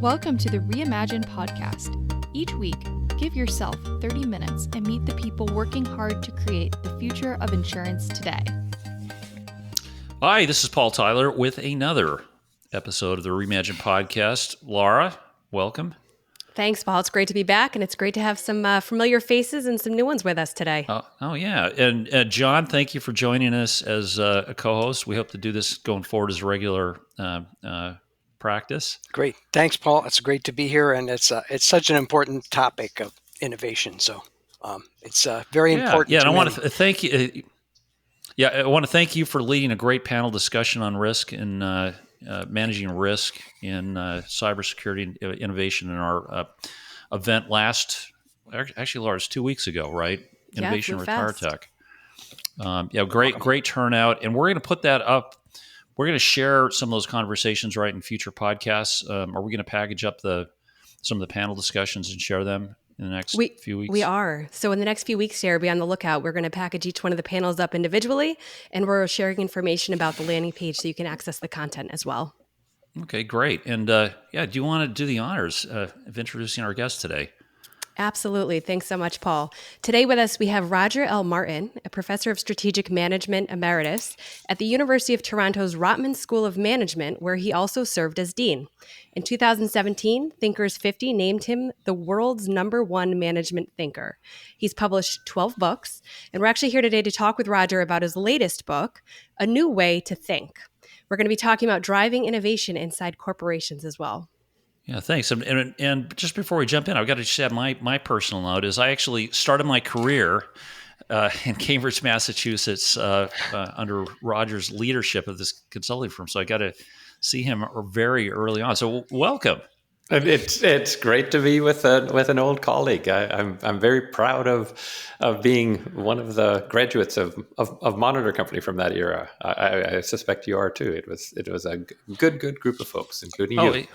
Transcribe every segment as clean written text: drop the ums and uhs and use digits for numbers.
Welcome to the Reimagine podcast. Each week, give yourself 30 minutes and meet the people working hard to create the future of insurance today. Hi, this is Paul Tyler with another episode of the Reimagine podcast. Laura, welcome. Thanks, Paul. It's great to be back, and it's great to have some familiar faces and some new ones with us today. Yeah. And John, thank you for joining us as a co-host. We hope to do this going forward as a regular practice. Great. Thanks, Paul. It's great to be here, and it's such an important topic of innovation. So it's very important. Yeah, and I want to thank you. I want to thank you for leading a great panel discussion on risk and managing risk in cybersecurity and innovation in our event actually, Laura, 2 weeks ago, right? Innovation Retire Tech. Great turnout. And we're going to put that up. We're going to share some of those conversations in future podcasts. Are we going to package up some of the panel discussions and share them in the next few weeks? We are. So in the next few weeks here, be on the lookout. We're going to package each one of the panels up individually, and we're sharing information about the landing page so you can access the content as well. Okay, great. And do you want to do the honors of introducing our guest today? Absolutely. Thanks so much, Paul. Today with us, we have Roger L. Martin, a professor of strategic management emeritus at the University of Toronto's Rotman School of Management, where he also served as dean. In 2017, Thinkers 50 named him the world's #1 management thinker. He's published 12 books, and we're actually here today to talk with Roger about his latest book, A New Way to Think. We're going to be talking about driving innovation inside corporations as well. Yeah, thanks. And just before we jump in, I've got to just add my personal note is I actually started my career in Cambridge, Massachusetts, under Roger's leadership of this consulting firm. So I got to see him very early on. So welcome. It's great to be with an old colleague. I'm very proud of being one of the graduates of Monitor Company from that era. I suspect you are too. It was a good group of folks, including you.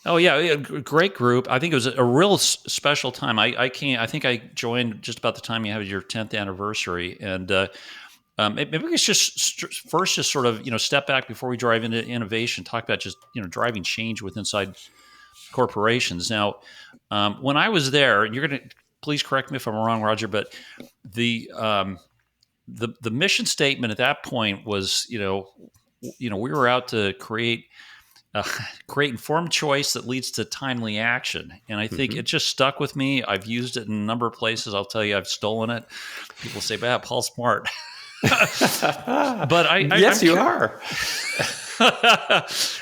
Oh yeah, a great group. I think it was a real special time. I think I joined just about the time you had your 10th anniversary, and maybe we could just first sort of step back before we drive into innovation. Talk about just driving change inside corporations. Now, when I was there, and you're going to please correct me if I'm wrong, Roger, but the mission statement at that point was we were out to create informed choice that leads to timely action. And I think it just stuck with me. I've used it in a number of places. I'll tell you, I've stolen it. People say, Paul's smart. But Yes, you are.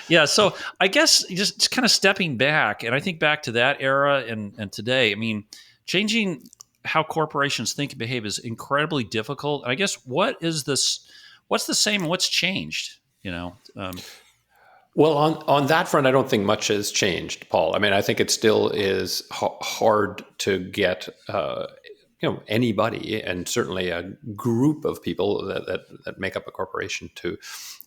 Yeah. So I guess just kind of stepping back, and I think back to that era and today, I mean, changing how corporations think and behave is incredibly difficult. And I guess what's the same and what's changed, Well, on that front, I don't think much has changed, Paul. I mean, I think it still is hard to get anybody, and certainly a group of people that make up a corporation to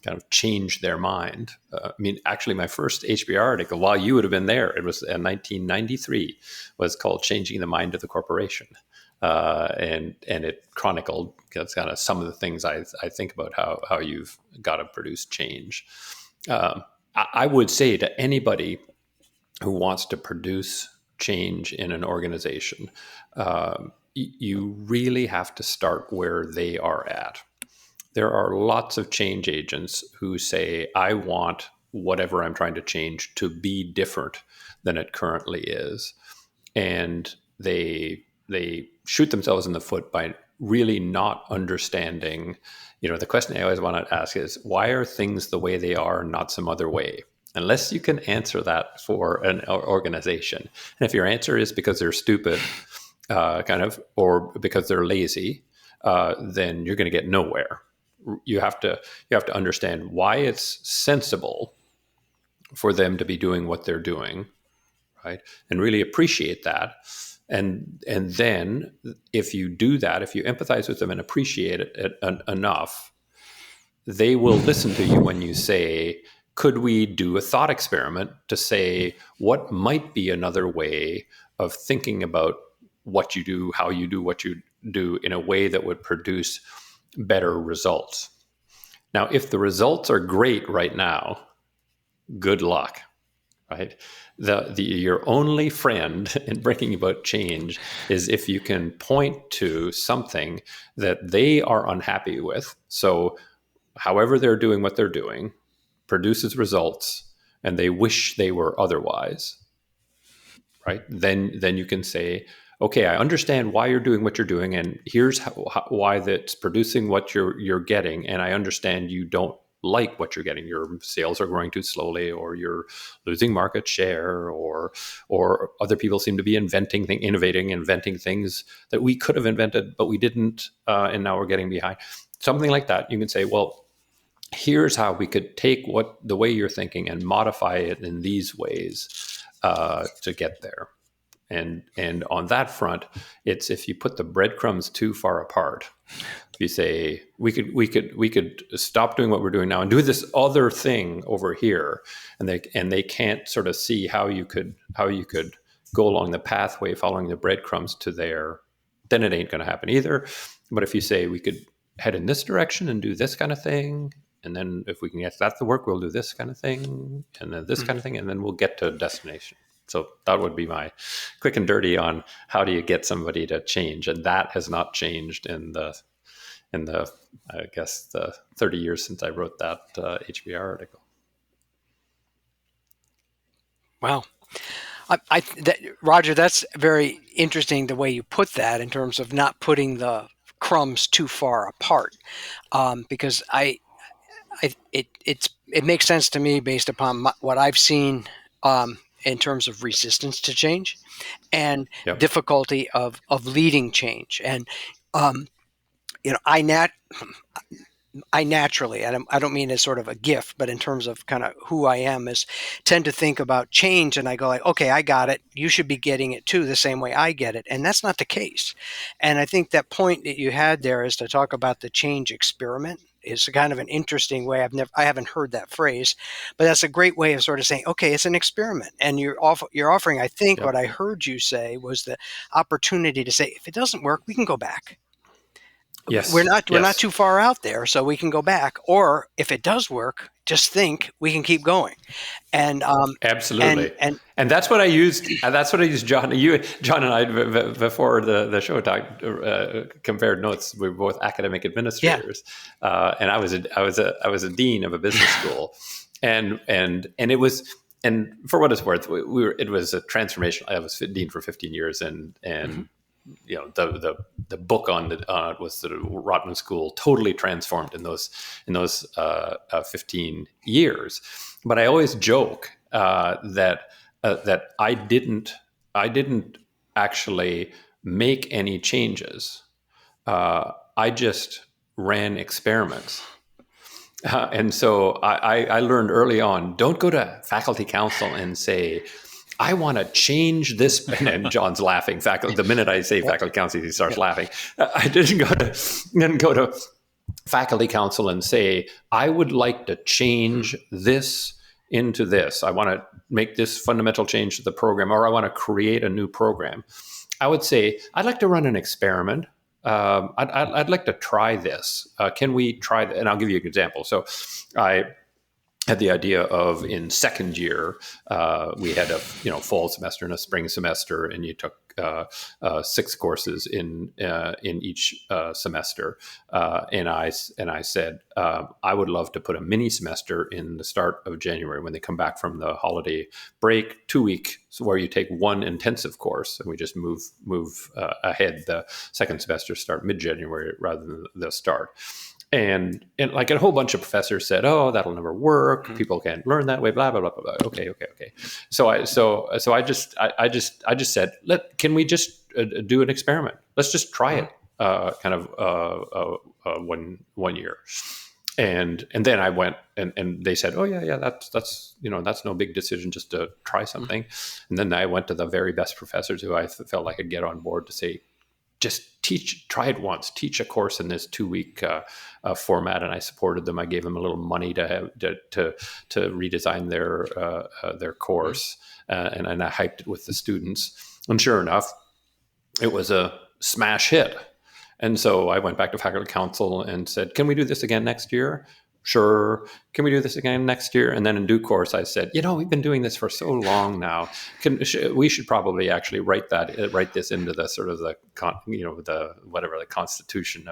kind of change their mind. I mean, actually, my first HBR article, while you would have been there, it was in 1993, was called "Changing the Mind of the Corporation," and it chronicled kind of some of the things I think about how you've got to produce change. I would say to anybody who wants to produce change in an organization, you really have to start where they are at. There are lots of change agents who say, I want whatever I'm trying to change to be different than it currently is. And they shoot themselves in the foot by really not understanding. The question I always want to ask is, why are things the way they are and not some other way? Unless you can answer that for an organization. And if your answer is because they're stupid, or because they're lazy, then you're going to get nowhere. You have to understand why it's sensible for them to be doing what they're doing, right? And really appreciate that. And then if you do that, if you empathize with them and appreciate it enough, they will listen to you when you say, could we do a thought experiment to say what might be another way of thinking about what you do, how you do what you do in a way that would produce better results? Now, if the results are great right now, good luck. right? Your only friend in bringing about change is if you can point to something that they are unhappy with. So however they're doing what they're doing produces results and they wish they were otherwise, right? Then you can say, okay, I understand why you're doing what you're doing, and here's why that's producing what you're getting, and I understand you don't like what you're getting. Your sales are growing too slowly, or you're losing market share, or other people seem to be innovating, inventing things that we could have invented but we didn't, and now we're getting behind. Something like that. You can say, well, here's how we could take the way you're thinking and modify it in these ways to get there. And on that front, it's if you put the breadcrumbs too far apart. If you say we could stop doing what we're doing now and do this other thing over here, and they can't sort of see how you could go along the pathway following the breadcrumbs to there, then it ain't going to happen either. But if you say we could head in this direction and do this kind of thing, and then if we can get that to work, we'll do this kind of thing, and then this kind of thing, and then we'll get to a destination. So that would be my quick and dirty on how do you get somebody to change, and that has not changed in the I guess the 30 years since I wrote that HBR article. Wow. Roger, that's very interesting the way you put that in terms of not putting the crumbs too far apart, because it makes sense to me based upon what I've seen in terms of resistance to change and difficulty of leading change. And I naturally, and I don't mean as sort of a gift, but in terms of kind of who I am, is tend to think about change, and I go like, okay, I got it. You should be getting it too, the same way I get it, and that's not the case. And I think that point that you had there is to talk about the change experiment is kind of an interesting way. I haven't heard that phrase, but that's a great way of sort of saying, okay, it's an experiment, and you're offering. I think what I heard you say was the opportunity to say, if it doesn't work, we can go back. Yes. We're not too far out there, so we can go back. Or if it does work, just think we can keep going. And absolutely. And that's what I used. That's what I used, John. John and I before the show talked, compared notes. We were both academic administrators, and I was a dean of a business school, and it was. And for what it's worth, it was a transformation. I was dean for 15 years, and the book on it was the Rotman School, totally transformed in those 15 years. But I always joke that I didn't actually make any changes. I just ran experiments. And so I learned early on, don't go to faculty council and say, I want to change this. And John's laughing. The minute I say faculty council, he starts laughing. I didn't go to faculty council and say, I would like to change this into this. I want to make this fundamental change to the program, or I want to create a new program. I would say, I'd like to run an experiment. I'd like to try this. Can we try that? And I'll give you an example. So I had the idea of, in second year, we had a fall semester and a spring semester, and you took 6 courses in each semester. And I said I would love to put a mini semester in the start of January when they come back from the holiday break, 2 weeks, where you take one intensive course, and we just move ahead. The second semester start mid-January rather than the start. And like a whole bunch of professors said, "Oh, that'll never work. People can't learn that way." Blah blah blah blah blah. Okay. So I just said, can we just do an experiment? Let's just try it, one year. And then I went and they said, "Oh yeah, that's no big decision, just to try something." And then I went to the very best professors who I felt I could get on board to say, just try it once, teach a course in this 2-week format. And I supported them. I gave them a little money to redesign their course. And I hyped it with the students. And sure enough, it was a smash hit. And so I went back to faculty council and said, can we do this again next year? sure. Can we do this again next year? And then in due course, I said, we've been doing this for so long now. We should probably actually write this into the sort of the constitution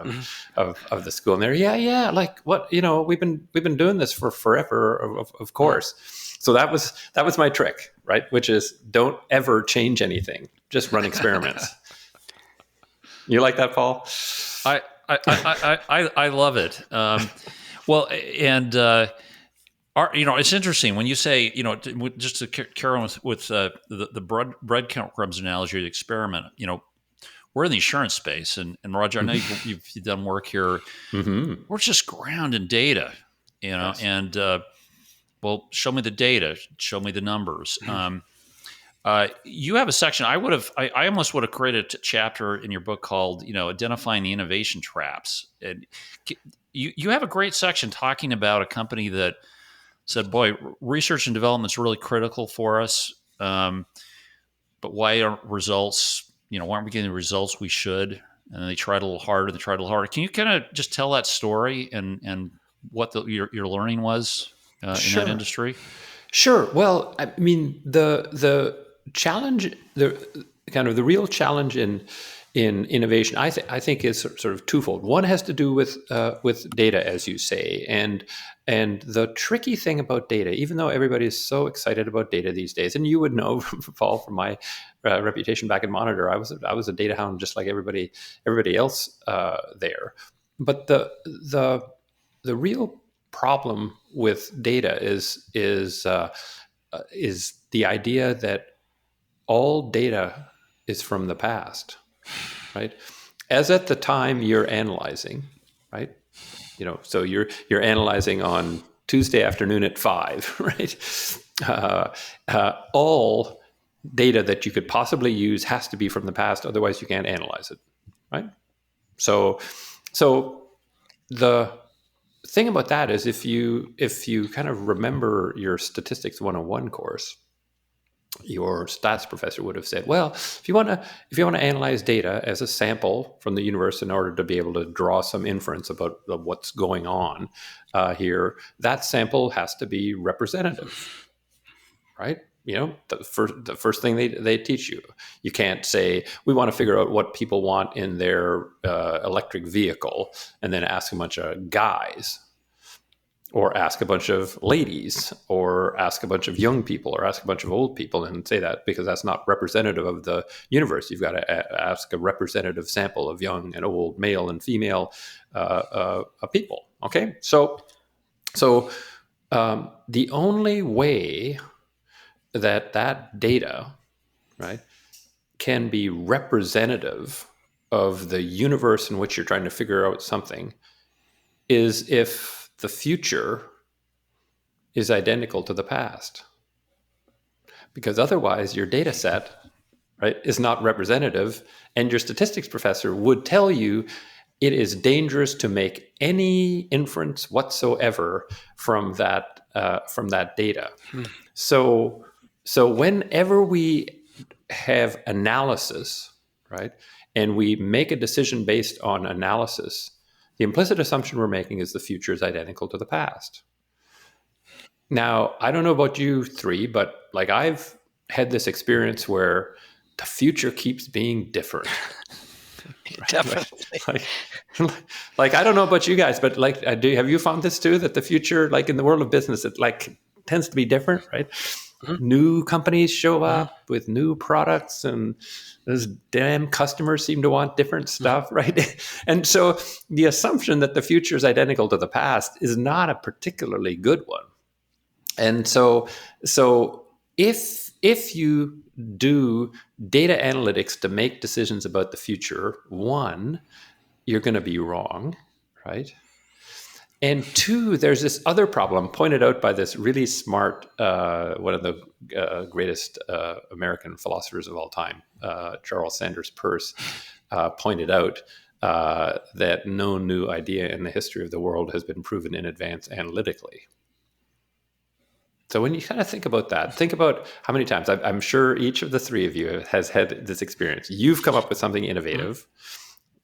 of the school. And they're, yeah, like what, we've been doing this for forever, of course. So that was my trick, right? Which is don't ever change anything. Just run experiments. You like that, Paul? I love it. Well, and it's interesting when you say, just to carry on with the breadcrumbs analogy of the experiment. We're in the insurance space, and Roger, I know you've done work here. Mm-hmm. We're just ground in data, Yes. and well, show me the data, show me the numbers. You have a section. I almost would have created a chapter in your book called, identifying the innovation traps. And you have a great section talking about a company that said, boy, research and development is really critical for us. But why aren't results, why aren't we getting the results we should? And they tried a little harder. Can you kind of just tell that story and what your learning was in that industry? Sure. Well, I mean, the challenge, the real challenge in innovation, I think is sort of twofold. One has to do with data, as you say, and the tricky thing about data, even though everybody is so excited about data these days, and you would know, Paul, from my reputation back in Monitor, I was a data hound just like everybody else there. But the real problem with data is the idea that all data is from the past, right? As at the time you're analyzing, right? So you're analyzing on Tuesday afternoon at 5, right? All data that you could possibly use has to be from the past, otherwise you can't analyze it, right? So the thing about that is if you kind of remember your statistics 101 course, your stats professor would have said, well, if you want to analyze data as a sample from the universe in order to be able to draw some inference about what's going on here, that sample has to be representative, right? The first thing they teach you. You can't say, we want to figure out what people want in their electric vehicle and then ask a bunch of guys, or ask a bunch of ladies, or ask a bunch of young people, or ask a bunch of old people and say that, because that's not representative of the universe. You've got to ask a representative sample of young and old, male and female people. Okay? So the only way that data, right, can be representative of the universe in which you're trying to figure out something is if the future is identical to the past. Because otherwise your data set, right, is not representative, and your statistics professor would tell you it is dangerous to make any inference whatsoever from that data. So whenever we have analysis, right, and we make a decision based on analysis, the implicit assumption we're making is the future is identical to the past. Now, I don't know about you three, but like I've had this experience where the future keeps being different. Right? Definitely. Like I don't know about you guys, but like, have you found this too? That the future, like in the world of business, it like tends to be different, right? Mm-hmm. New companies show up with new products, and those damn customers seem to want different stuff, right? And so the assumption that the future is identical to the past is not a particularly good one. And so if you do data analytics to make decisions about the future, one, you're going to be wrong, right? And two, there's this other problem pointed out by this really smart, one of the greatest American philosophers of all time, Charles Sanders Peirce, pointed out that no new idea in the history of the world has been proven in advance analytically. So when you kind of think about that, think about how many times, I'm sure each of the three of you has had this experience. You've come up with something innovative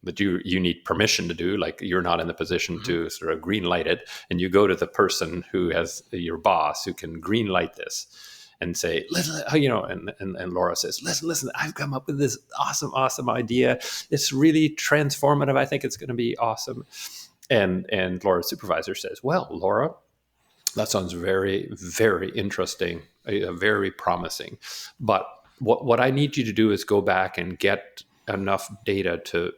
that you need permission to do, like you're not in the position to sort of green light it, and you go to the person who has your boss who can green light this and say, listen, and Laura says, listen, I've come up with this awesome idea. It's really transformative. I think it's going to be awesome. And Laura's supervisor says, well, Laura, that sounds very, very interesting, very promising. But what I need you to do is go back and get enough data to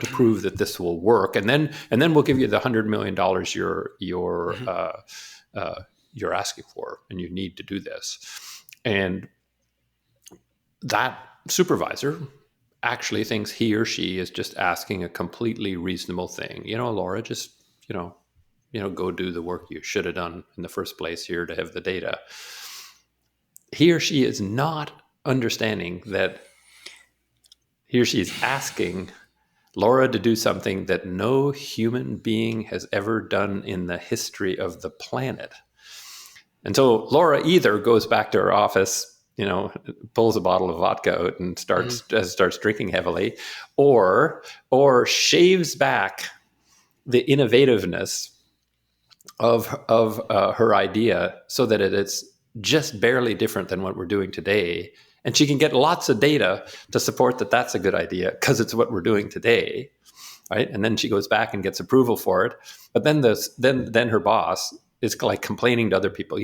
prove that this will work, and then we'll give you the $100 million you're asking for, and you need to do this. And that supervisor actually thinks he or she is just asking a completely reasonable thing. Laura, just go do the work you should have done in the first place here to have the data. He or she is not understanding that he or she is asking Laura to do something that no human being has ever done in the history of the planet. And so Laura either goes back to her office, pulls a bottle of vodka out and starts drinking heavily, or shaves back the innovativeness of her idea so that it's just barely different than what we're doing today. And she can get lots of data to support that that's a good idea because it's what we're doing today, right? And then she goes back and gets approval for it. But then her boss is like complaining to other people,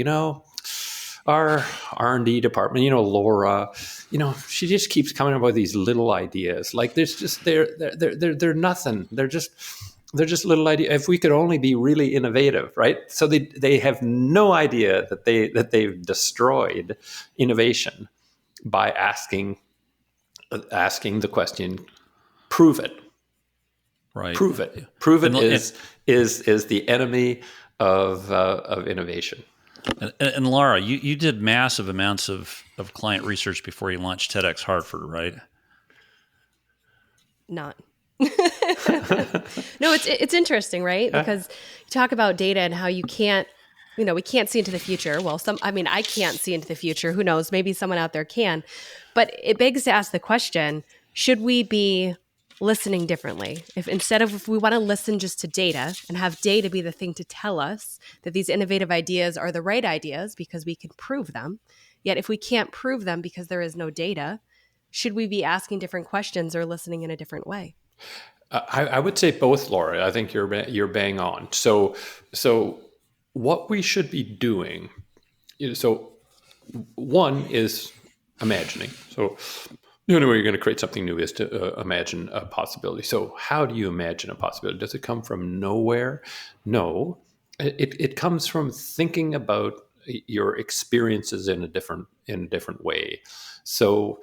our R&D department, Laura, she just keeps coming up with these little ideas. Like there's just they're nothing. They're just little ideas. If we could only be really innovative, right? So they have no idea that they've destroyed innovation by asking the question, prove it. Right. Prove it. Prove it is the enemy of innovation. And Laura, you did massive amounts of client research before you launched TEDx Hartford, right? Not. No, it's interesting, right? Because you talk about data and how you can't, we can't see into the future. Well, I can't see into the future. Who knows? Maybe someone out there can. But it begs to ask the question, should we be listening differently? If we want to listen just to data and have data be the thing to tell us that these innovative ideas are the right ideas because we can prove them, yet if we can't prove them because there is no data, should we be asking different questions or listening in a different way? I would say both, Laura. I think you're bang on. So what we should be doing, so one is imagining. So the only way you're going to create something new is to imagine a possibility. So how do you imagine a possibility? Does it come from nowhere? No, it comes from thinking about your experiences in a different way. So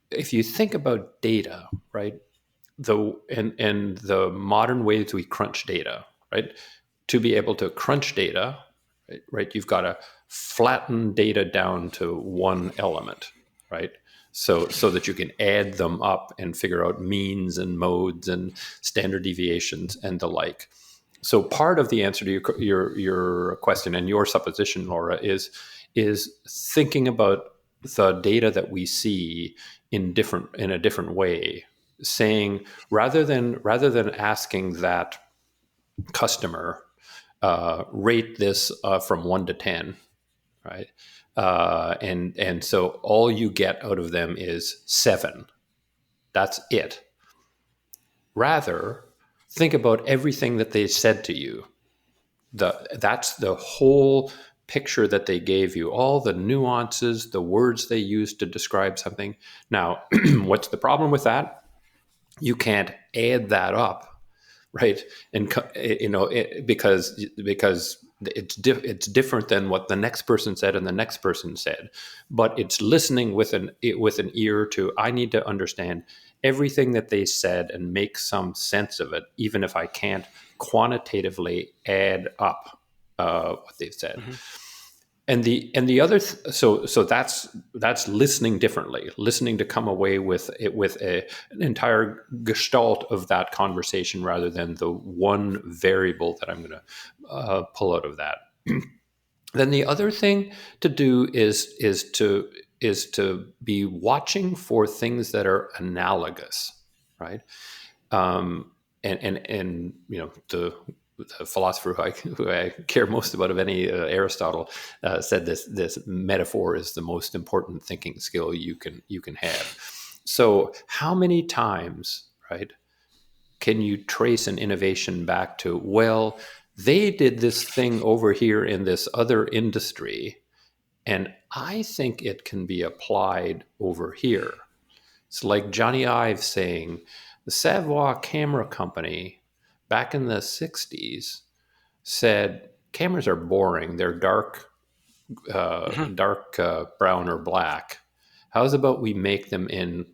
if you think about data, right? And the modern ways we crunch data, right? To be able to crunch data, right? You've got to flatten data down to one element, right? So that you can add them up and figure out means and modes and standard deviations and the like. So part of the answer to your question and your supposition, Laura, is thinking about the data that we see in a different way. Saying rather than asking that customer rate this from 1 to 10, right? And so all you get out of them is 7. That's it. Rather, think about everything that they said to you. That's the whole picture that they gave you, all the nuances, the words they used to describe something. Now, what's the problem with that? You can't add that up, right? And because it's different than what the next person said and the next person said. But it's listening with an ear to, I need to understand everything that they said and make some sense of it, even if I can't quantitatively add up what they've said. Mm-hmm. And the other, so that's listening differently, listening to come away with an entire gestalt of that conversation rather than the one variable that I'm going to pull out of that. Then the other thing to do is to be watching for things that are analogous, right? And the philosopher who I care most about of any, Aristotle, said this metaphor is the most important thinking skill you can have. So how many times, right, can you trace an innovation back to, well, they did this thing over here in this other industry, and I think it can be applied over here. It's like Johnny Ive saying the Savoy Camera Company back in the 60s said cameras are boring. They're dark, brown or black. How's about we make them in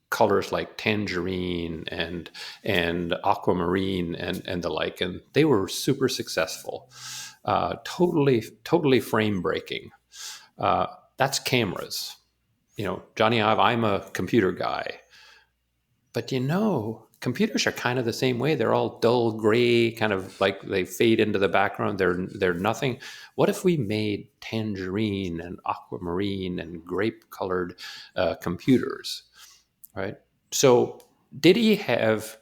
colors like tangerine and aquamarine and the like? And they were super successful. Totally frame breaking. That's cameras. Johnny Ive, I'm a computer guy. But computers are kind of the same way. They're all dull gray, kind of like they fade into the background. They're nothing. What if we made tangerine and aquamarine and grape-colored computers, right? So did he have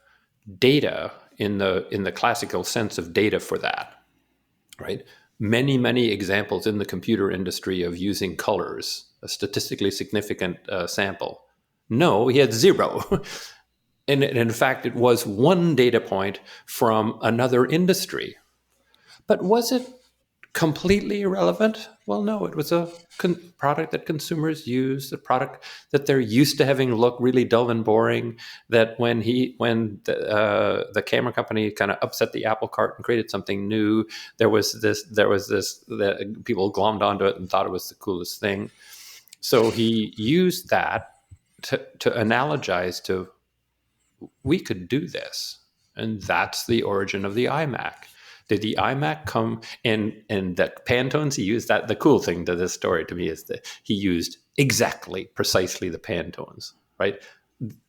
data in the classical sense of data for that, right? Many examples in the computer industry of using colors, a statistically significant sample. No, he had zero. And in fact, it was one data point from another industry. But was it completely irrelevant? Well, no, it was a product that consumers use, a product that they're used to having look really dull and boring, that when the camera company kind of upset the apple cart and created something new, there was this that people glommed onto it and thought it was the coolest thing. So he used that to analogize to, we could do this. And that's the origin of the iMac. Did the iMac come and that Pantones, he used that? The cool thing to this story to me is that he used precisely the Pantones, right?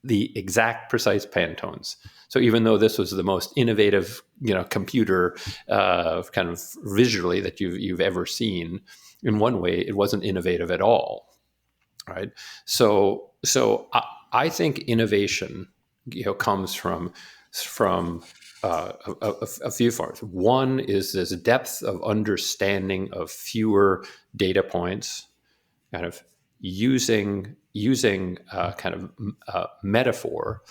The exact precise Pantones. So even though this was the most innovative, computer kind of visually that you've ever seen, in one way, it wasn't innovative at all, right? So I think innovation, comes from a few forms. One is this depth of understanding of fewer data points, kind of using metaphor.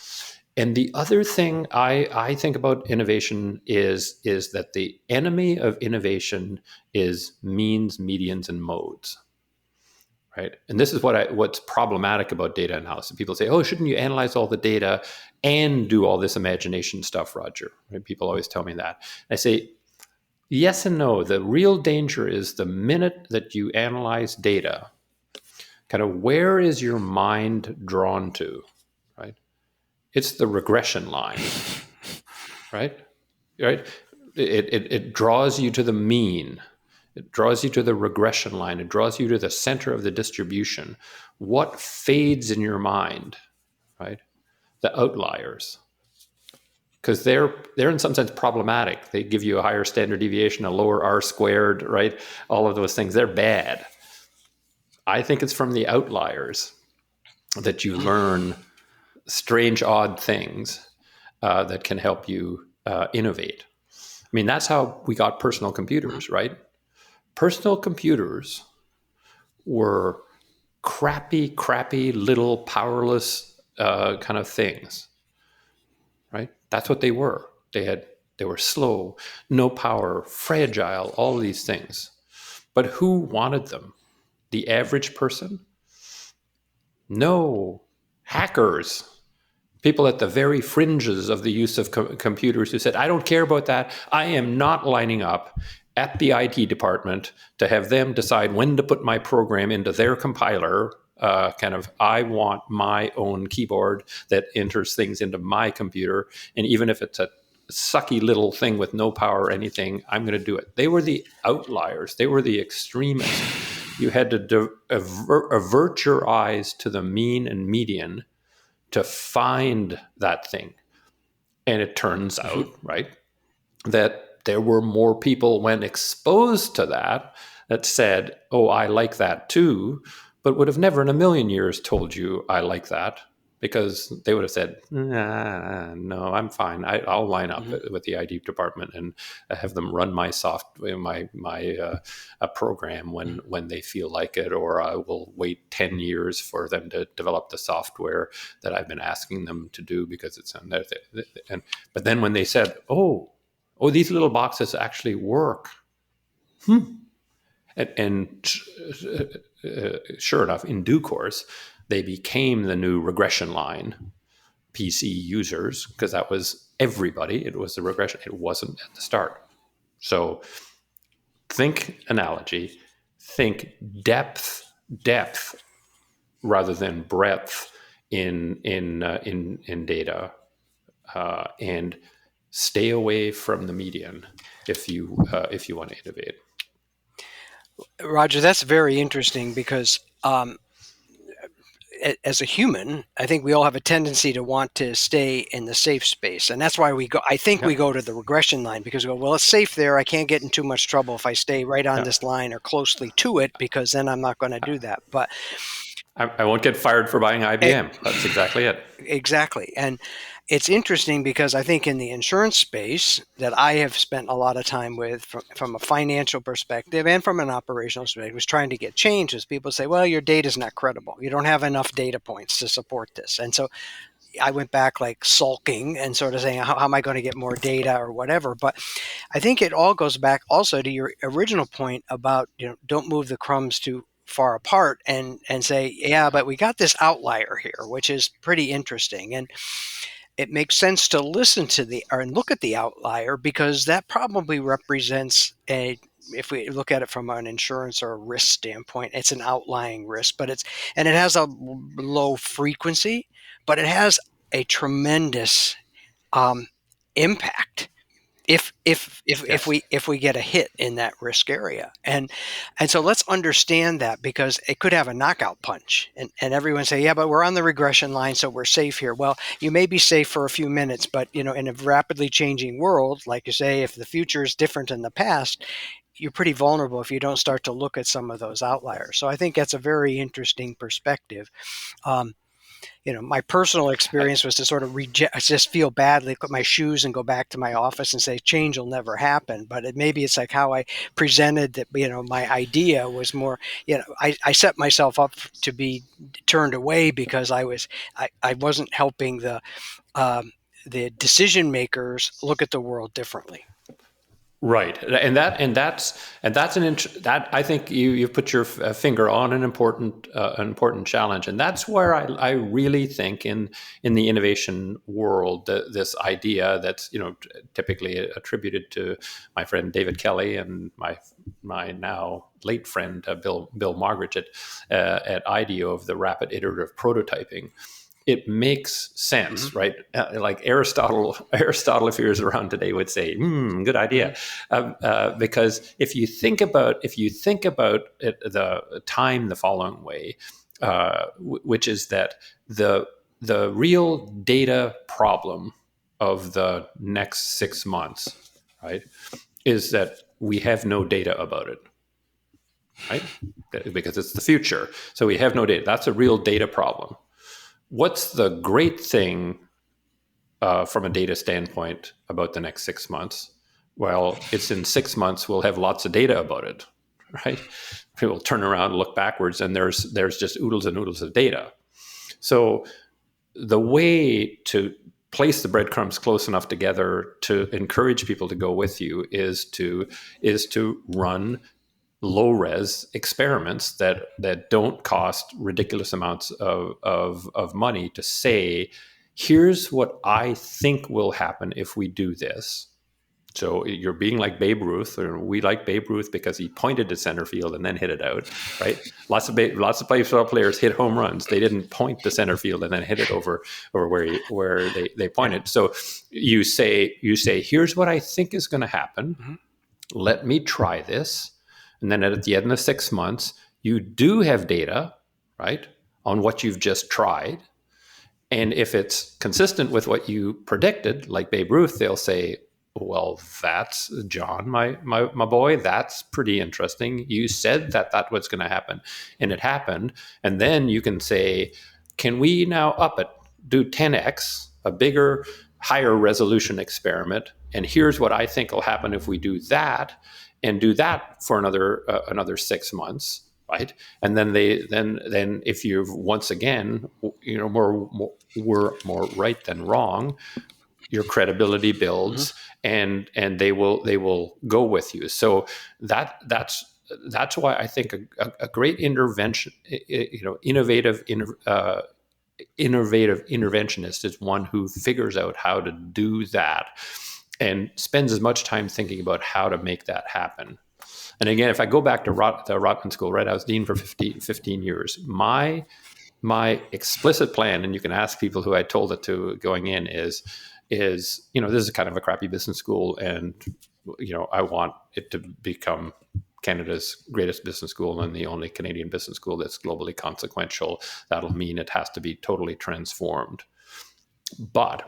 And the other thing I think about innovation is that the enemy of innovation is means, medians, and modes. Right. And this is what's problematic about data analysis. People say, oh, shouldn't you analyze all the data and do all this imagination stuff, Roger? Right? People always tell me that. I say, yes and no. The real danger is the minute that you analyze data, kind of where is your mind drawn to, right? It's the regression line, right? Right? It draws you to the mean. It draws you to the regression line. It draws you to the center of the distribution. What fades in your mind, right? The outliers. Because they're in some sense problematic. They give you a higher standard deviation, a lower R squared, right? All of those things, they're bad. I think it's from the outliers that you learn strange, odd things that can help you innovate. I mean, that's how we got personal computers, right? Personal computers were crappy little powerless kind of things, right? That's what they were. They were slow, no power, fragile, all of these things. But who wanted them? The average person? No. Hackers. People at the very fringes of the use of computers who said, I don't care about that. I am not lining up at the IT department to have them decide when to put my program into their compiler. I want my own keyboard that enters things into my computer. And even if it's a sucky little thing with no power or anything, I'm going to do it. They were the outliers. They were the extremists. You had to avert your eyes to the mean and median to find that thing. And it turns out, right, that there were more people when exposed to that said, oh, I like that too, but would have never in a million years told you I like that. because they would have said, no, I'm fine. I'll line up with the ID department and have them run my program when they feel like it, or I will wait 10 years for them to develop the software that I've been asking them to do because it's on there. But then when they said, oh, these little boxes actually work. And sure enough, in due course, they became the new regression line PC users, because that was everybody. It was the regression. It wasn't at the start. So think analogy, think depth rather than breadth in data, and stay away from the median if you want to innovate. Roger, that's very interesting because as a human, I think we all have a tendency to want to stay in the safe space. And that's why we go, I think we go to the regression line, because we go, well, it's safe there. I can't get in too much trouble if I stay right on this line or closely to it, because then I'm not going to do that. But I won't get fired for buying IBM. That's exactly it. Exactly. And it's interesting because I think in the insurance space that I have spent a lot of time with from a financial perspective and from an operational perspective was trying to get changes. People say, well, your data is not credible. You don't have enough data points to support this. And so I went back like sulking and sort of saying, how am I going to get more data or whatever? But I think it all goes back also to your original point about, don't move the crumbs too far apart and say, yeah, but we got this outlier here, which is pretty interesting. And it makes sense to listen to and look at the outlier, because that probably represents if we look at it from an insurance or a risk standpoint, it's an outlying risk, but it has a low frequency, but it has a tremendous impact if we get a hit in that risk area. And so let's understand that, because it could have a knockout punch, and everyone say, yeah, but we're on the regression line, so we're safe here. Well, you may be safe for a few minutes, but in a rapidly changing world, like you say, if the future is different than the past, you're pretty vulnerable if you don't start to look at some of those outliers. So I think that's a very interesting perspective. My personal experience was to sort of just feel badly, put my shoes and go back to my office and say, change will never happen. But maybe it's like how I presented that, my idea was more, I set myself up to be turned away because I wasn't helping the decision makers look at the world differently. Right, that I think you've put your finger on an important challenge, and that's where I really think in the innovation world, this idea that's typically attributed to my friend David Kelly and my now late friend Bill Margaret at IDEO of the rapid iterative prototyping. It makes sense, right? Like Aristotle, if he was around today, would say, "Good idea," because if you think about it, the time the following way, which is that the real data problem of the next 6 months, right, is that we have no data about it, right? Because it's the future, so we have no data. That's a real data problem. What's the great thing from a data standpoint about the next 6 months? Well, it's in 6 months we'll have lots of data about it, right? People turn around and look backwards, and there's just oodles and oodles of data. So the way to place the breadcrumbs close enough together to encourage people to go with you is to run low-res experiments that don't cost ridiculous amounts of money, to say, here's what I think will happen if we do this. So you're being like Babe Ruth, or we like Babe Ruth because he pointed to center field and then hit it out, right? Lots of baseball players hit home runs. They didn't point to center field and then hit it over where they pointed. So you say, here's what I think is going to happen. Mm-hmm. Let me try this. And then at the end of 6 months, you do have data, right, on what you've just tried. And if it's consistent with what you predicted, like Babe Ruth, they'll say, well, that's John, my boy, that's pretty interesting. You said that was going to happen, and it happened. And then you can say, can we now up it? do 10x, a bigger, higher resolution experiment, and here's what I think will happen if we do that, and do that for another 6 months, right? And then then if you've once again, we're more right than wrong, your credibility builds, and they will go with you. So that's why I think a great intervention, innovative interventionist is one who figures out how to do that and spends as much time thinking about how to make that happen. And again, if I go back to the Rotman School, right, I was dean for 15 years. My explicit plan, and you can ask people who I told it to going in, is this is kind of a crappy business school, and I want it to become Canada's greatest business school and the only Canadian business school that's globally consequential. That'll mean it has to be totally transformed. But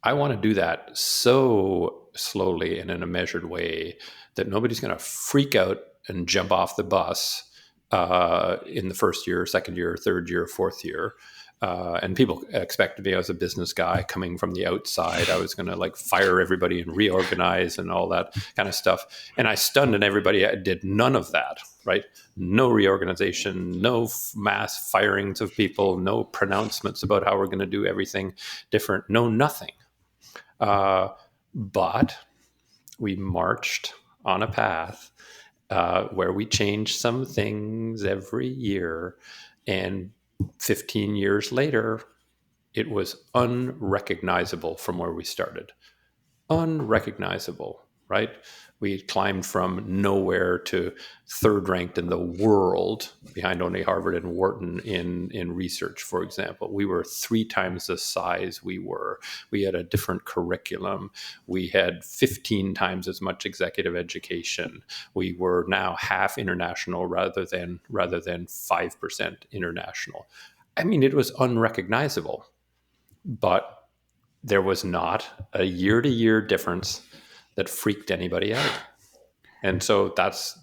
I want to do that so slowly and in a measured way that nobody's going to freak out and jump off the bus in the first year, second year, third year, fourth year. And people expect me as a business guy coming from the outside. I was going to fire everybody and reorganize and all that kind of stuff. And I stunned everybody. I did none of that, right? No reorganization, no mass firings of people, no pronouncements about how we're going to do everything different, no nothing. But we marched on a path where we changed some things every year, and 15 years later, it was unrecognizable from where we started. Unrecognizable, right? We climbed from nowhere to third ranked in the world, behind only Harvard and Wharton in research, for example. We were 3 times the size we were. We had a different curriculum. We had 15 times as much executive education. We were now half international rather than 5% international. I mean, it was unrecognizable, but there was not a year-to-year difference that freaked anybody out. And so that's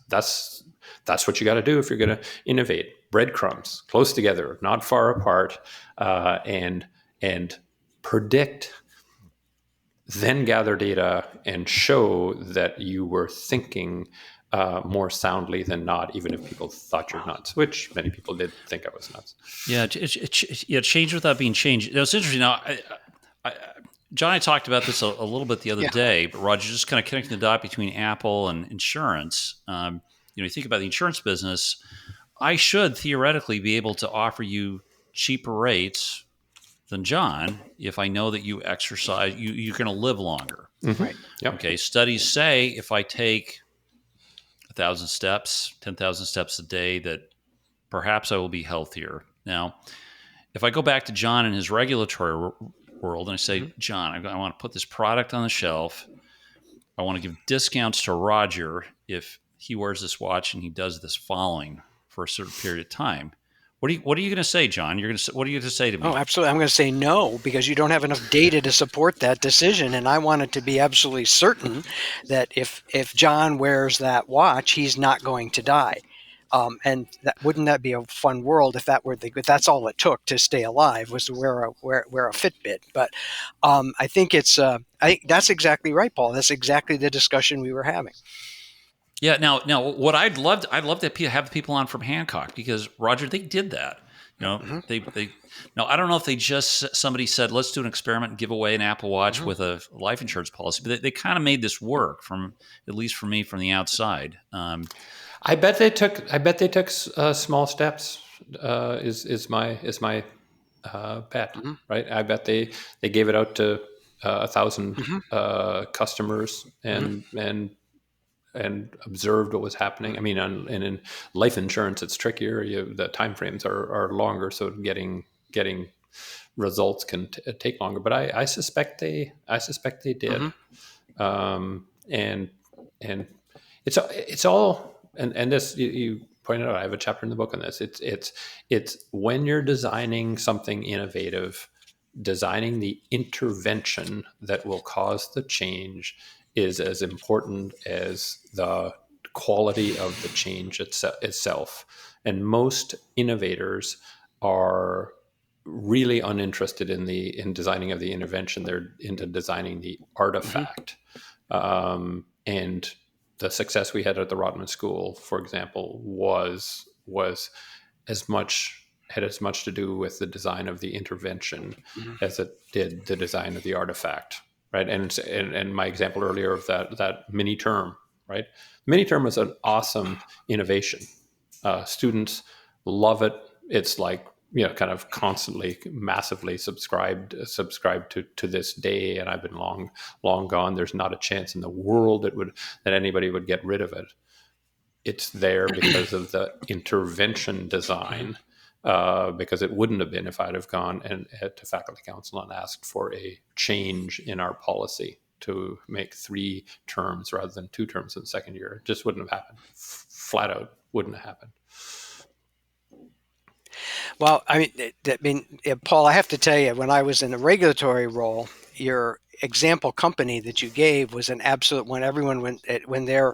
what you got to do if you're going to innovate. Breadcrumbs, close together, not far apart, and predict, then gather data and show that you were thinking more soundly than not, even if people thought you're nuts, which many people did think I was nuts. Yeah, change without being changed. It's interesting. Now, John and I talked about this a little bit the other day, but Roger, just kind of connecting the dot between Apple and insurance. You think about the insurance business, I should theoretically be able to offer you cheaper rates than John if I know that you exercise, you're going to live longer. Mm-hmm. Right. Yep. Okay. Studies say if I take 1,000 steps, 10,000 steps a day, that perhaps I will be healthier. Now, if I go back to John and his regulatory world and I say, John, I want to put this product on the shelf. I want to give discounts to Roger if he wears this watch and he does this following for a certain period of time. What are you going to say, John? What are you going to say to me? Oh, absolutely. I'm going to say no, because you don't have enough data to support that decision. And I want it to be absolutely certain that if John wears that watch, he's not going to die. And wouldn't that be a fun world if if that's all it took to stay alive, was to wear a Fitbit? But I think I think that's exactly right, Paul. That's exactly the discussion we were having. Yeah. Now, what I'd love to have the people on from Hancock, because Roger, they did that. They now I don't know if they just, somebody said, let's do an experiment and give away an Apple Watch with a life insurance policy, but they kind of made this work, at least for me, from the outside. I bet they took small steps. Is my bet, right? I bet they gave it out to 1,000 customers and observed what was happening. I mean, and in life insurance, it's trickier. The time frames are longer, so getting results can take longer. But I suspect they did, and it's all. And this, you pointed out, I have a chapter in the book on this. It's when you're designing something innovative, designing the intervention that will cause the change is as important as the quality of the change itself. And most innovators are really uninterested in designing of the intervention. They're into designing the artifact. And the success we had at the Rotman School, for example, was had as much to do with the design of the intervention as it did the design of the artifact, right? And my example earlier of that mini term, right? Mini term is an awesome innovation. Students love it. It's like, kind of constantly, massively subscribed to this day, and I've been long gone. There's not a chance in the world that anybody would get rid of it. It's there because of the intervention design, because it wouldn't have been if I'd have gone to faculty council and asked for a change in our policy to make 3 terms rather than 2 terms in the second year. It just wouldn't have happened. Flat out wouldn't have happened. Well, Paul, I have to tell you, when I was in the regulatory role, your example company that you gave was an absolute, when their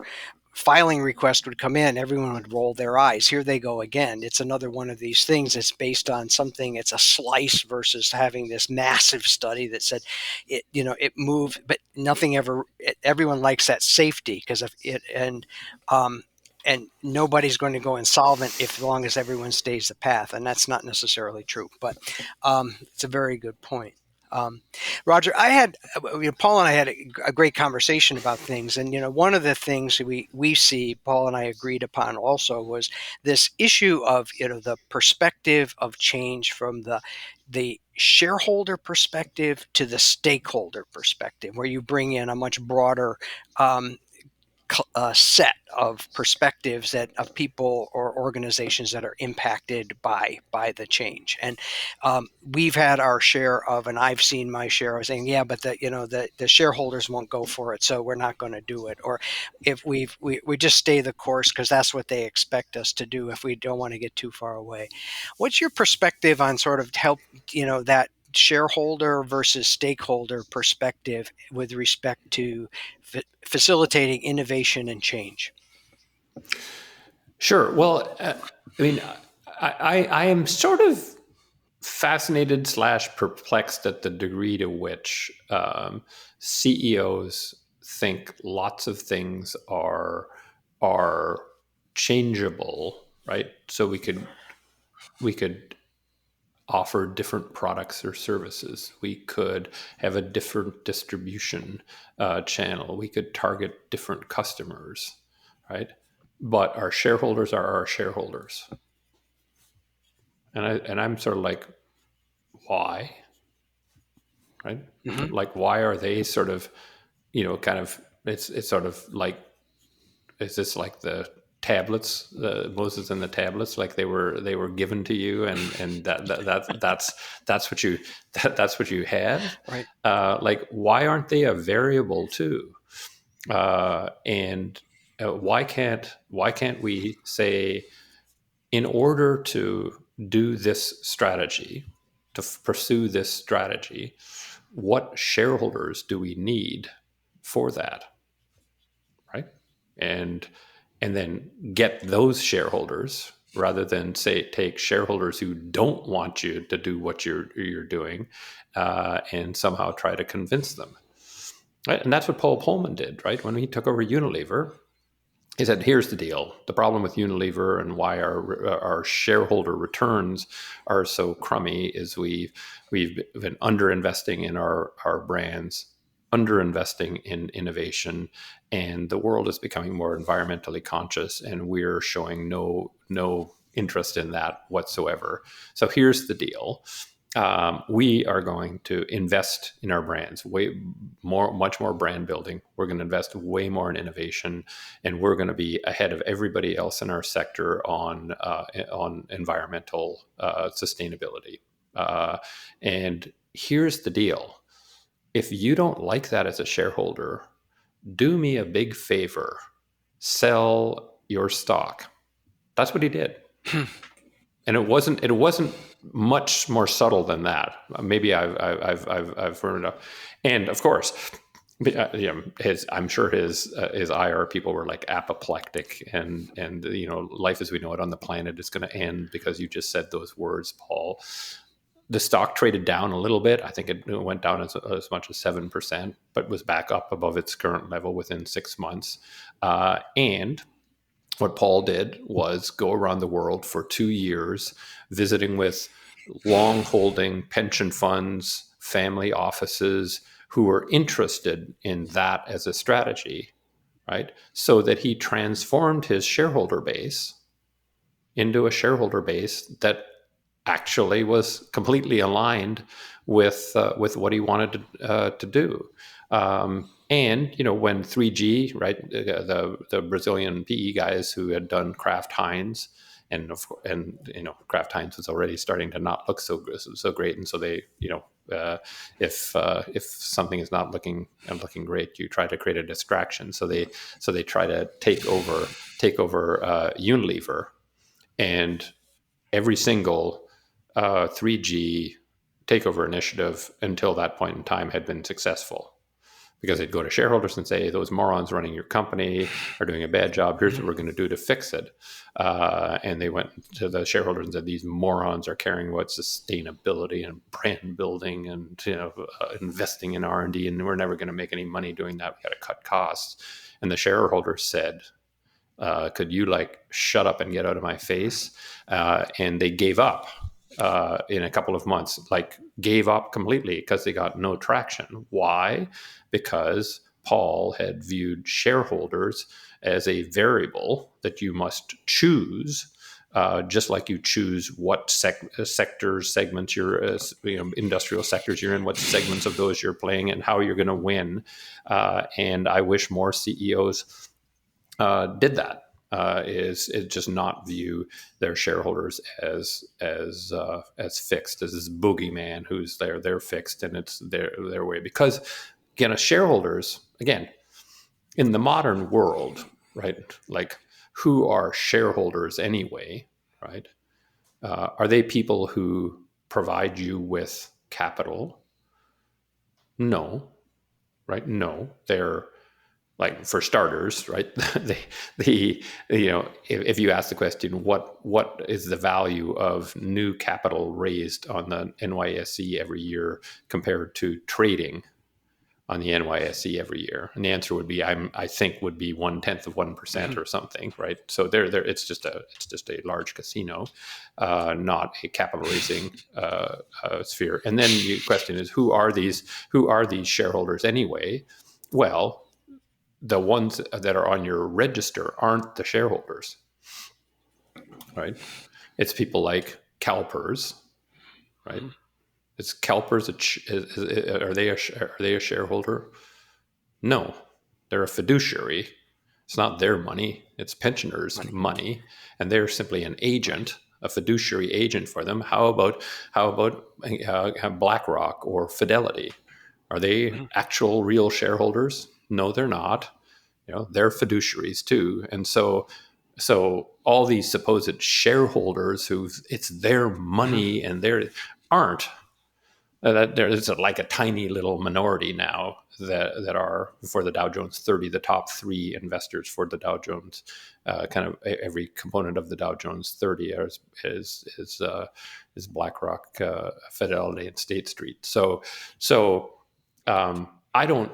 filing request would come in, everyone would roll their eyes. Here they go again. It's another one of these things that's based on something. It's a slice versus having this massive study that said it moved, but nothing ever. Everyone likes that safety because of it, and nobody's going to go insolvent as long as everyone stays the path. And that's not necessarily true, but it's a very good point. Roger, Paul and I had a great conversation about things. And, one of the things we see, Paul and I agreed upon also, was this issue of, the perspective of change from the shareholder perspective to the stakeholder perspective, where you bring in a much broader set of perspectives of people or organizations that are impacted by the change. And we've had our share of, and I've seen my share of saying, yeah, but the shareholders won't go for it, so we're not going to do it. Or if we just stay the course because that's what they expect us to do if we don't want to get too far away. What's your perspective on sort of help, that shareholder versus stakeholder perspective with respect to facilitating innovation and change? Sure. Well, I am sort of fascinated / perplexed at the degree to which CEOs think lots of things are changeable, right? So we could offer different products or services. We could have a different distribution channel. We could target different customers, right? But our shareholders are our shareholders. And I'm sort of like, why? Right? Mm-hmm. Like, why are they sort of, kind of, it's sort of like, is this like the tablets, the Moses and the tablets, like they were given to you, and that's what you had, right? Like, why aren't they a variable too? And why can't we say, in order to do this strategy, to pursue this strategy, what shareholders do we need for that, right? And then get those shareholders, rather than take shareholders who don't want you to do what you're doing, and somehow try to convince them. Right? And that's what Paul Pullman did, right? When he took over Unilever, he said, here's the deal. The problem with Unilever and why our shareholder returns are so crummy is we've been underinvesting in our brands, underinvesting in innovation, and the world is becoming more environmentally conscious, and we're showing no interest in that whatsoever. So here's the deal. We are going to invest in our brands much more brand building. We're going to invest way more in innovation, and we're going to be ahead of everybody else in our sector on environmental sustainability. And here's the deal. If you don't like that as a shareholder, do me a big favor, sell your stock. That's what he did. And it wasn't much more subtle than that. Maybe I've heard enough. And of course, I'm sure his IR people were like apoplectic, and life as we know it on the planet is going to end because you just said those words, Paul. The stock traded down a little bit. I think it went down as much as 7%, but was back up above its current level within 6 months. And what Paul did was go around the world for 2 years, visiting with long holding pension funds, family offices who were interested in that as a strategy, right? So that he transformed his shareholder base into a shareholder base that actually was completely aligned with what he wanted to do. And when 3G, right, the Brazilian PE guys who had done Kraft Heinz, and Kraft Heinz was already starting to not look so great, and so they, if something is not looking great, you try to create a distraction. So they try to take over Unilever, and every single 3G takeover initiative until that point in time had been successful, because they'd go to shareholders and say, those morons running your company are doing a bad job. Here's what we're going to do to fix it. And they went to the shareholders and said, these morons are caring about sustainability and brand building and investing in R&D, and we're never going to make any money doing that. We got to cut costs. And the shareholders said, could you shut up and get out of my face? And they gave up in a couple of months, gave up completely, because they got no traction. Why? Because Paul had viewed shareholders as a variable that you must choose, just like you choose what sectors, segments industrial sectors you're in, what segments of those you're playing, and how you're going to win. And I wish more CEOs did that. Is just not view their shareholders as fixed, as this boogeyman who's there, they're fixed and it's their way. Because again, shareholders, again, in the modern world, right? Who are shareholders anyway, right? Are they people who provide you with capital? No, right? No, they're, for starters, right? If you ask the question, what is the value of new capital raised on the NYSE every year compared to trading on the NYSE every year? And the answer would be, I think would be 0.1% or something, right? So it's just a large casino, not a capital raising sphere. And then the question is, who are these shareholders anyway? Well, the ones that are on your register aren't the shareholders, right? It's people like CalPERS, right? Is CalPERS are they a shareholder? No, they're a fiduciary. It's not their money; it's pensioners' money, and they're simply an agent, a fiduciary agent for them. How about BlackRock or Fidelity? Are they actual real shareholders? No, they're not. They're fiduciaries too. And so all these supposed shareholders who it's their money and they aren't. There's like a tiny little minority now that are, for the Dow Jones 30, the top 3 investors for the Dow Jones, kind of every component of the Dow Jones 30 is BlackRock, Fidelity, and State Street. So I don't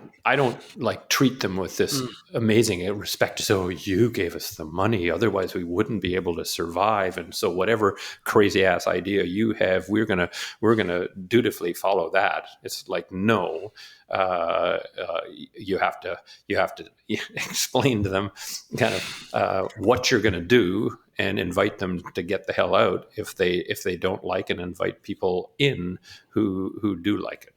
treat them with this amazing respect. So you gave us the money, otherwise we wouldn't be able to survive. And so whatever crazy ass idea you have, we're gonna dutifully follow that. It's no, you have to explain to them kind of what you're gonna do, and invite them to get the hell out if they don't like, and invite people in who do like it.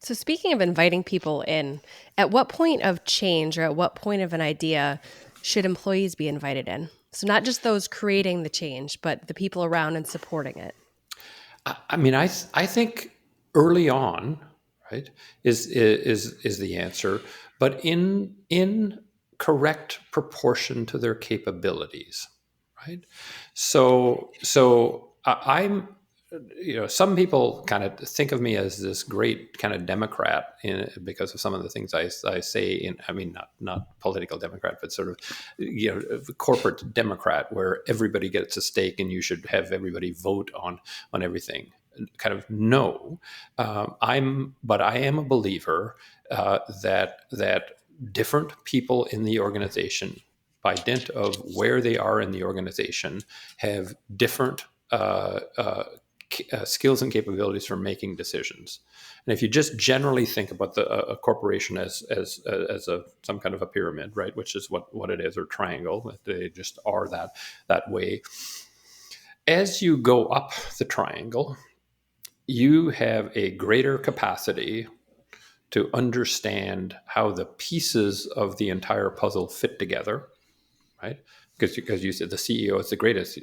So speaking of inviting people in, at what point of change or at what point of an idea should employees be invited in? So not just those creating the change, but the people around and supporting it. I mean, I think early on, right, is the answer, but in correct proportion to their capabilities, right? So I'm. Some people kind of think of me as this great kind of Democrat because of some of the things I say. Not political Democrat, but sort of, corporate Democrat, where everybody gets a stake and you should have everybody vote on everything. kind of no. But I am a believer that different people in the organization, by dint of where they are in the organization, have different skills and capabilities for making decisions. And if you just generally think about a corporation as some kind of a pyramid, right, which is what it is, or triangle, they just are that way. As you go up the triangle, you have a greater capacity to understand how the pieces of the entire puzzle fit together, right? Because you said the CEO is the greatest.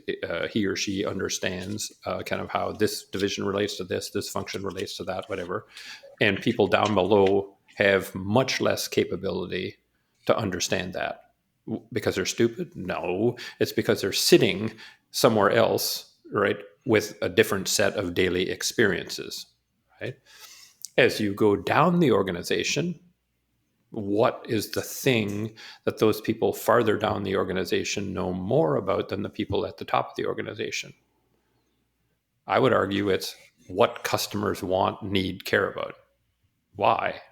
He or she understands kind of how this division relates to this function relates to that, whatever. And people down below have much less capability to understand that. Because they're stupid? No, it's because they're sitting somewhere else, right, with a different set of daily experiences, right? As you go down the organization, what is the thing that those people farther down the organization know more about than the people at the top of the organization? I would argue it's what customers want, need, care about. Why?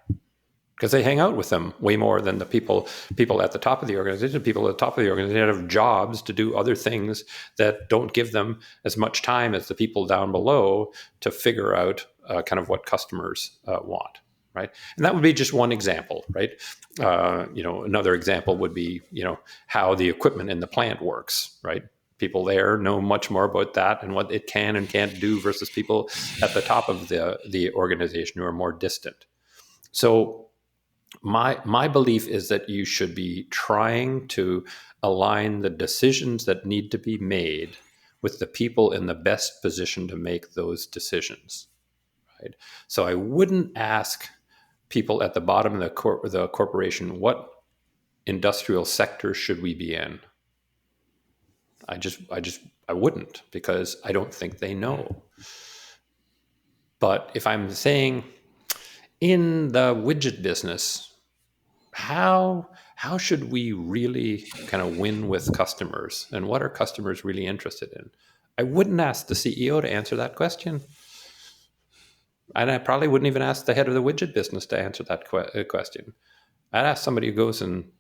Because they hang out with them way more than the people at the top of the organization. People at the top of the organization have jobs to do other things that don't give them as much time as the people down below to figure out kind of what customers want, right? And that would be just one example, right? Another example would be, how the equipment in the plant works, right? People there know much more about that and what it can and can't do versus people at the top of the organization who are more distant. So my belief is that you should be trying to align the decisions that need to be made with the people in the best position to make those decisions, right? So I wouldn't ask people at the bottom of the corporation, what industrial sector should we be in? I wouldn't, because I don't think they know. But if I'm saying in the widget business, how should we really kind of win with customers, and what are customers really interested in? I wouldn't ask the CEO to answer that question. And I probably wouldn't even ask the head of the widget business to answer that question. I'd ask somebody who goes and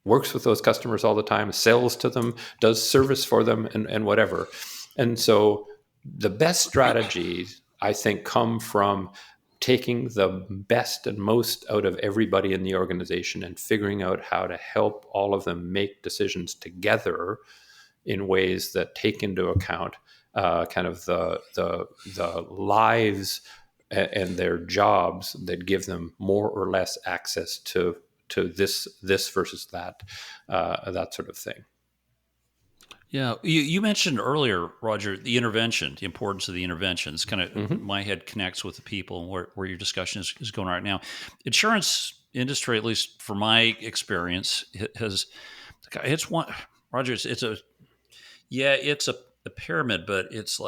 works with those customers all the time, sells to them, does service for them, and whatever. And so the best strategies, I think, come from taking the best and most out of everybody in the organization and figuring out how to help all of them make decisions together in ways that take into account kind of the lives and their jobs that give them more or less access to this versus that sort of thing. Yeah, you mentioned earlier, Roger, the intervention, the importance of the intervention. It's kind of my head connects with the people and where your discussion is going right now. Insurance industry, at least from my experience, it's one, Roger. It's a pyramid, but it's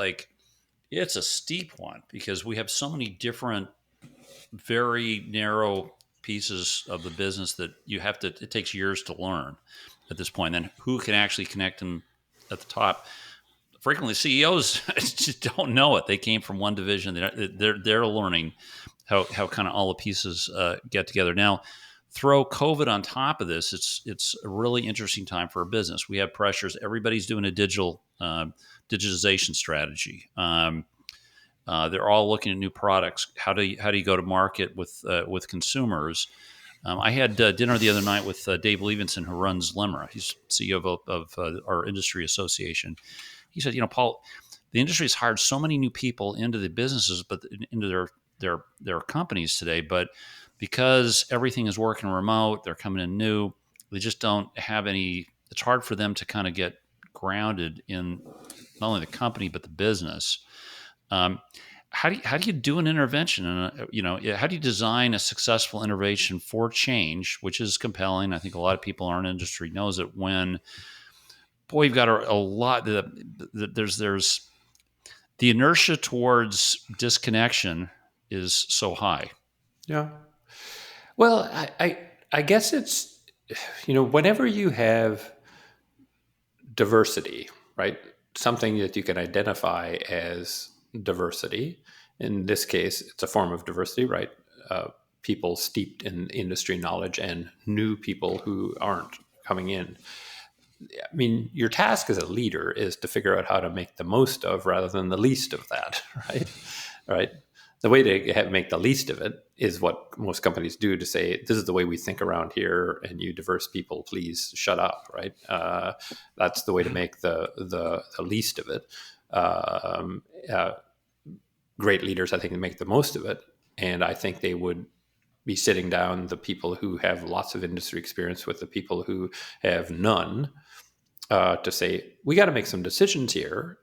a steep one, because we have so many different, very narrow pieces of the business that it takes years to learn at this point. And then who can actually connect them at the top? Frequently, CEOs just don't know it. They came from one division. They're learning how kind of all the pieces get together. Now, throw COVID on top of this. It's a really interesting time for a business. We have pressures. Everybody's doing a digitization strategy. They're all looking at new products. How do you go to market with consumers? I had dinner the other night with Dave Levinson, who runs LIMRA. He's CEO of our industry association. He said, Paul, the industry has hired so many new people into the businesses, but into their companies today. But because everything is working remote, they're coming in new. They just don't have any. It's hard for them to kind of get grounded in not only the company but the business. How do you do an intervention? And how do you design a successful intervention for change, which is compelling? I think a lot of people in our industry knows it. When, boy, you've got a lot. There's the inertia towards disconnection is so high. Yeah. Well, I guess it's whenever you have diversity, right? Something that you can identify as diversity. In this case, it's a form of diversity, right? People steeped in industry knowledge and new people who aren't coming in. I mean, your task as a leader is to figure out how to make the most of rather than the least of that, right? Right. The way to make the least of it is what most companies do, to say, this is the way we think around here, and you diverse people, please shut up, right? That's the way to make the least of it. Great leaders, I think, make the most of it. And I think they would be sitting down the people who have lots of industry experience with the people who have none, to say, we got to make some decisions here.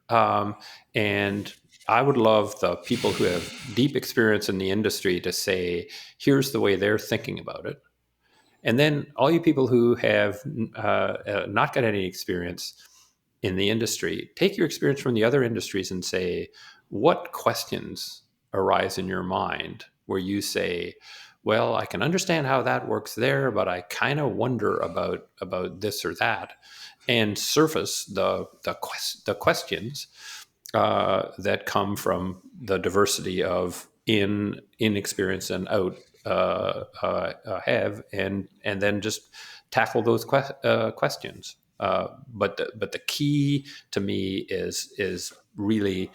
And I would love the people who have deep experience in the industry to say, here's the way they're thinking about it. And then all you people who have not got any experience in the industry, take your experience from the other industries and say, what questions arise in your mind where you say, well, I can understand how that works there, but I kind of wonder about this or that, and surface the questions that come from the diversity of in experience and out have, and then just tackle those questions. But the key to me is really,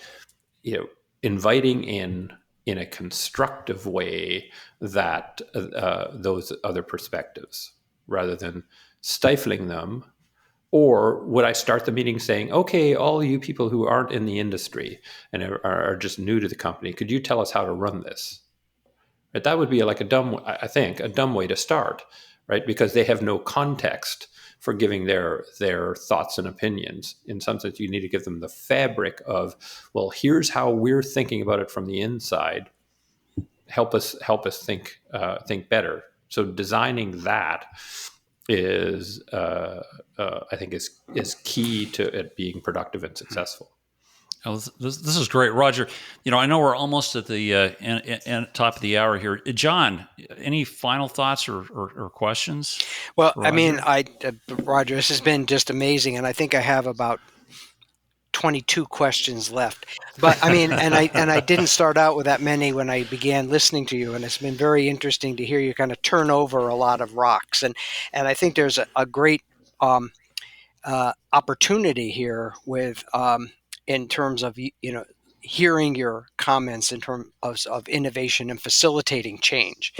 inviting in a constructive way that those other perspectives, rather than stifling them. Or would I start the meeting saying, okay, all you people who aren't in the industry and are just new to the company, could you tell us how to run this? Right? That would be like a dumb way to start, right? Because they have no context for giving their thoughts and opinions. In some sense, you need to give them the fabric of, well, here's how we're thinking about it from the inside. Help us think better. So designing that is, I think, is key to it being productive and successful. Oh, this is great, Roger. I know we're almost at the top of the hour here. John, any final thoughts or questions? Well, Roger? I mean, Roger, this has been just amazing, and I think I have about 22 questions left. But I mean, and I didn't start out with that many when I began listening to you, and it's been very interesting to hear you kind of turn over a lot of rocks, and I think there's a great opportunity here with in terms of hearing your comments in terms of innovation and facilitating change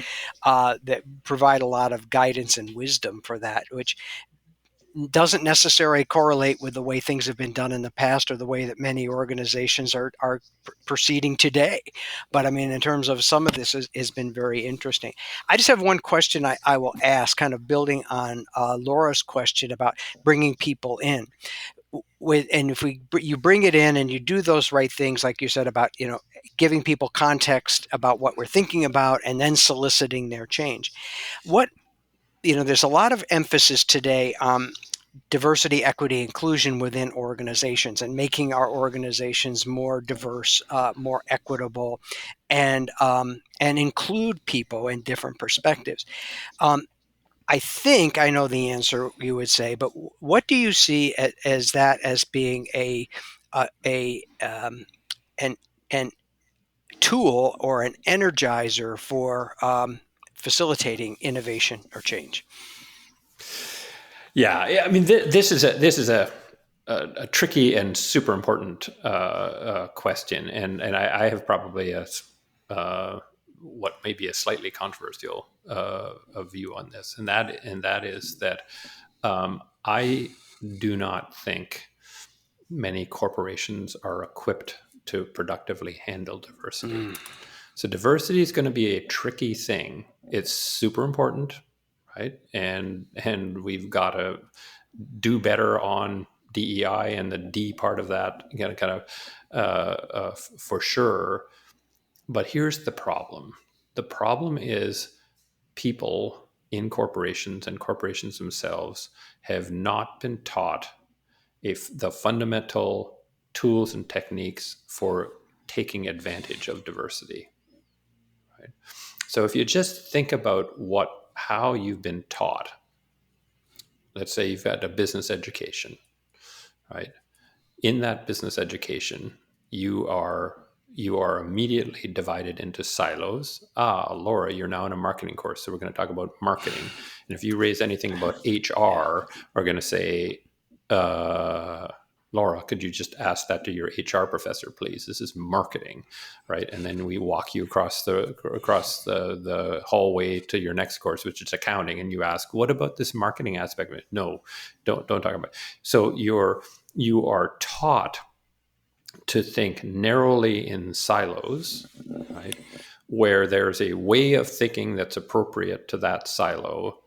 that provide a lot of guidance and wisdom for that, which doesn't necessarily correlate with the way things have been done in the past or the way that many organizations are proceeding today. But I mean, in terms of some of this has been very interesting. I just have one question I will ask, kind of building on Laura's question about bringing people in. And if you bring it in and you do those right things, like you said about giving people context about what we're thinking about and then soliciting their change, there's a lot of emphasis today on diversity, equity, inclusion within organizations and making our organizations more diverse, more equitable, and include people in different perspectives. I think I know the answer, you would say, but what do you see as being an tool or an energizer for facilitating innovation or change? Yeah, I mean, this is a tricky and super important question, and I have probably what may be a slightly controversial view on this, and that is that I do not think many corporations are equipped to productively handle diversity. So diversity is going to be a tricky thing. It's super important, right? And we've got to do better on DEI and the D part of that, for sure. But here's the problem. The problem is people in corporations and corporations themselves have not been taught the fundamental tools and techniques for taking advantage of diversity. Right? So if you just think about how you've been taught, let's say you've had a business education, right? In that business education, you are you are immediately divided into silos. Laura, you're now in a marketing course, so we're going to talk about marketing. And if you raise anything about HR, we're going to say, Laura, could you just ask that to your HR professor, please? This is marketing, right? And then we walk you across the hallway to your next course, which is accounting, and you ask, what about this marketing aspect of it? No, don't talk about it. So you are taught to think narrowly in silos, right? Where there's a way of thinking that's appropriate to that silo,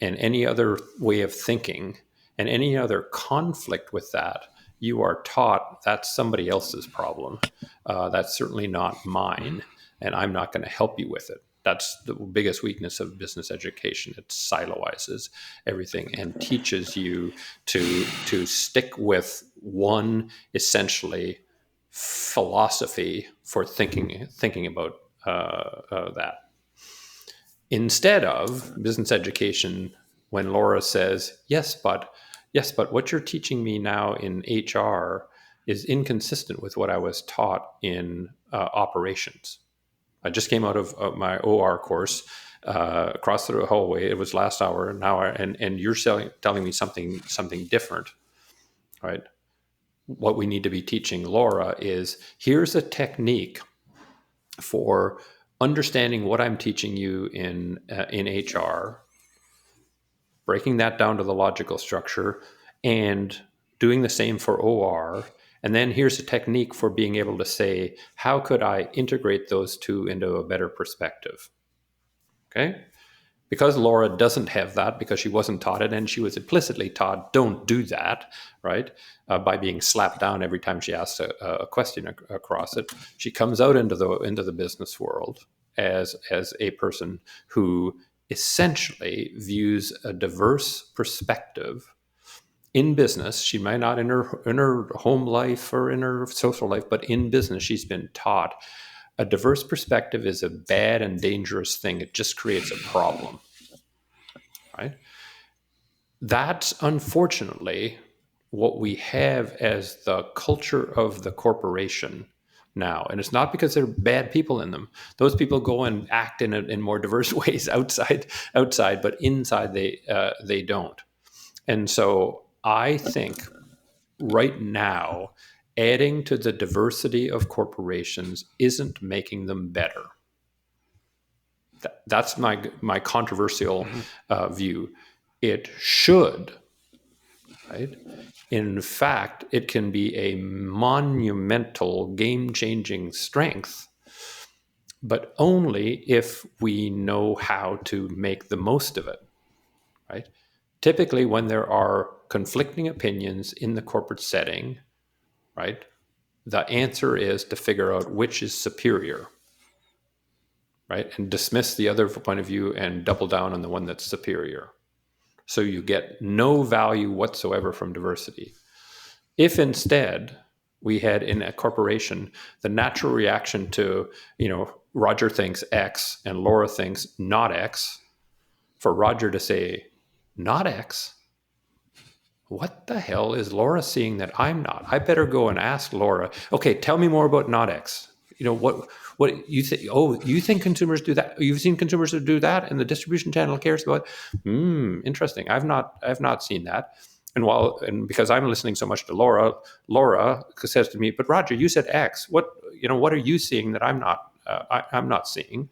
and any other way of thinking and any other conflict with that, you are taught that's somebody else's problem. That's certainly not mine, and I'm not going to help you with it. That's the biggest weakness of business education. It siloizes everything and teaches you to stick with one essentially philosophy for thinking about that. Instead of business education, when Laura says, yes, but what you're teaching me now in HR is inconsistent with what I was taught in operations. I just came out of my OR course across the hallway. It was last hour. Now, and you're telling me something different, right? What we need to be teaching Laura is, here's a technique for understanding what I'm teaching you in HR, breaking that down to the logical structure, and doing the same for OR. And then here's a technique for being able to say, how could I integrate those two into a better perspective? Okay? Because Laura doesn't have that, because she wasn't taught it, and she was implicitly taught, don't do that, right? By being slapped down every time she asks a question across it, she comes out into the business world as a person who essentially views a diverse perspective in business. She might not in her home life or in her social life, but in business, she's been taught a diverse perspective is a bad and dangerous thing. It just creates a problem, right? That's unfortunately what we have as the culture of the corporation now. And it's not because there are bad people in them. Those people go and act in more diverse ways outside, but inside they don't. And so I think right now, adding to the diversity of corporations isn't making them better. That's my controversial view. It should, right? In fact, it can be a monumental, game-changing strength, but only if we know how to make the most of it, right? Typically, when there are conflicting opinions in the corporate setting, right, the answer is to figure out which is superior, right, and dismiss the other point of view and double down on the one that's superior. So you get no value whatsoever from diversity. If instead we had in a corporation the natural reaction to, Roger thinks X and Laura thinks not X, for Roger to say, not X, what the hell is Laura seeing that I'm not? I better go and ask Laura, okay, tell me more about not X. What you think? Oh, you think consumers do that? You've seen consumers who do that, and the distribution channel cares about. Interesting. I've not seen that. And because I'm listening so much to Laura says to me, "But Roger, you said X. What are you seeing that I'm not? I'm not seeing."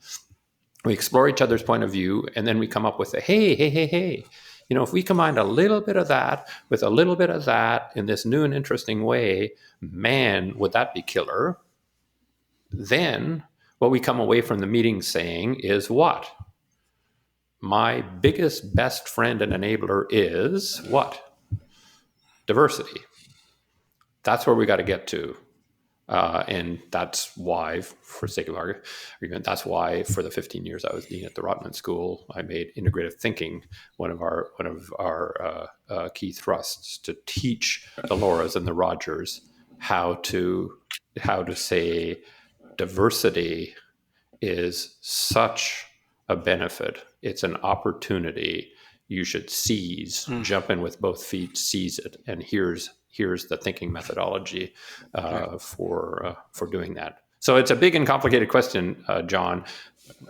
We explore each other's point of view, and then we come up with a hey. If we combine a little bit of that with a little bit of that in this new and interesting way, man, would that be killer? Then what we come away from the meeting saying is what? My biggest, best friend and enabler is what? Diversity. That's where we got to get to. And that's why, for sake of argument, that's why for the 15 years I was dean at the Rotman School, I made integrative thinking one of our key thrusts, to teach the Lauras and the Rogers how to say diversity is such a benefit. It's an opportunity you should seize, jump in with both feet, seize it. And here's the thinking methodology for doing that. So it's a big and complicated question, John,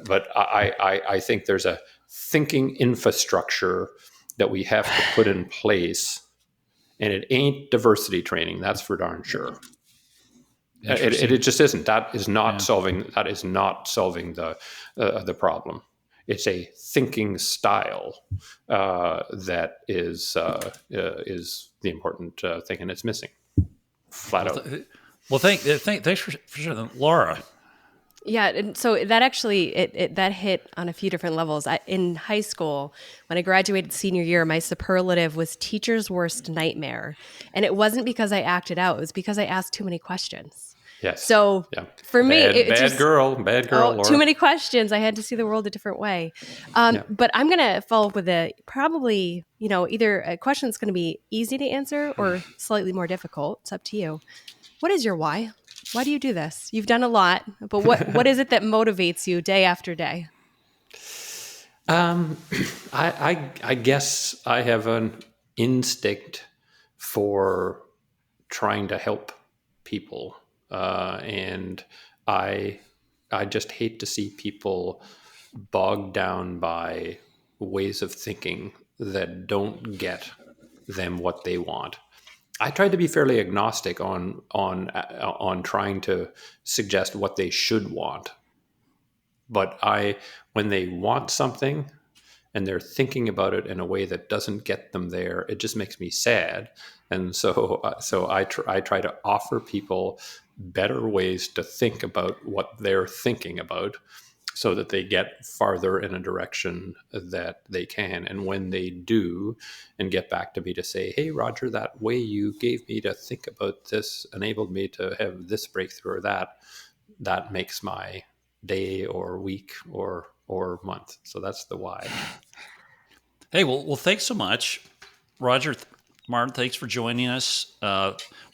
but I think there's a thinking infrastructure that we have to put in place, and it ain't diversity training. That's for darn sure. It just isn't. That is not solving. That is not solving the problem. It's a thinking style that is the important thing, and it's missing flat out. Thanks for sharing, Laura. Yeah, and so that actually that hit on a few different levels. In high school, when I graduated senior year, my superlative was teacher's worst nightmare, and it wasn't because I acted out; it was because I asked too many questions. Yes. So for me, it's bad girl, Laura. Too many questions. I had to see the world a different way. But I'm going to follow up with probably either a question that's going to be easy to answer or slightly more difficult. It's up to you. What is your why? Why do you do this? You've done a lot, but what is it that motivates you day after day? I guess I have an instinct for trying to help people, and I just hate to see people bogged down by ways of thinking that don't get them what they want. I tried to be fairly agnostic on trying to suggest what they should want. But when they want something and they're thinking about it in a way that doesn't get them there, it just makes me sad. And so I try to offer people better ways to think about what they're thinking about, so that they get farther in a direction that they can. And when they do and get back to me to say, hey, Roger, that way you gave me to think about this enabled me to have this breakthrough or that makes my day or week or month. So that's the why. Hey, well, thanks so much. Roger, Martin, thanks for joining us.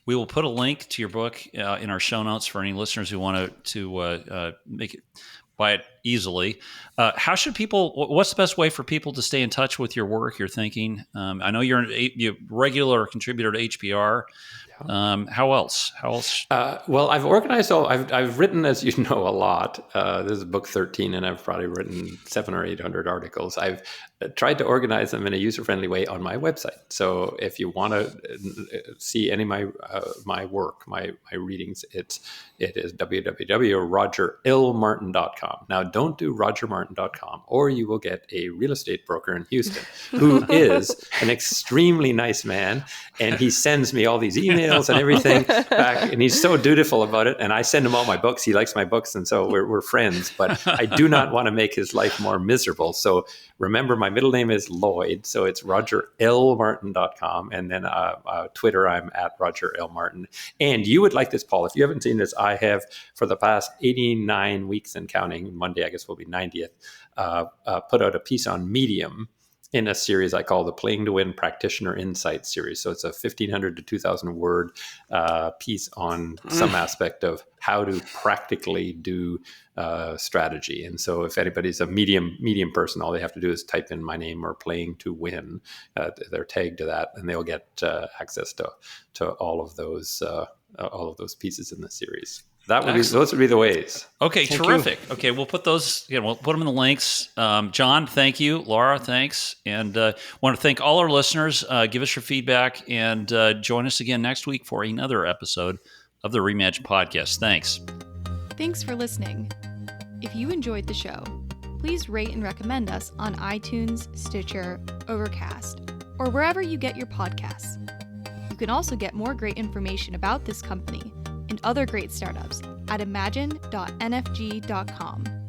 We will put a link to your book in our show notes for any listeners who want to make it buy it easily. What's the best way for people to stay in touch with your work, your thinking? I know you're a regular contributor to HBR. How else? Well, I've organized I've written, as you know, a lot. This is book 13, and I've probably written 700 or 800 articles. I've tried to organize them in a user-friendly way on my website. So if you want to see any of my work, my readings, it is www.rogerlmartin.com. Now, don't do rogermartin.com, or you will get a real estate broker in Houston who is an extremely nice man, and he sends me all these emails and everything back, and he's so dutiful about it. And I send him all my books. He likes my books, and so we're friends. But I do not want to make his life more miserable. So remember, my middle name is Lloyd, so it's rogerlmartin.com, and then Twitter, I'm at rogerlmartin. And you would like this, Paul. If you haven't seen this, I have, for the past 89 weeks and counting, Monday I guess will be 90th, put out a piece on Medium in a series I call the Playing to Win Practitioner Insight series. So it's a 1,500 to 2,000 word piece on some aspect of how to practically do strategy. And so if anybody's a medium person, all they have to do is type in my name or Playing to Win. They're tagged to that, and they'll get access to all of those pieces in the series. Those would be the ways. Okay, terrific. Okay, we'll put those. We'll put them in the links. John, thank you. Laura, thanks. And want to thank all our listeners. Give us your feedback, and join us again next week for another episode of the Reimagine Podcast. Thanks. Thanks for listening. If you enjoyed the show, please rate and recommend us on iTunes, Stitcher, Overcast, or wherever you get your podcasts. You can also get more great information about this company and other great startups at imagine.nfg.com.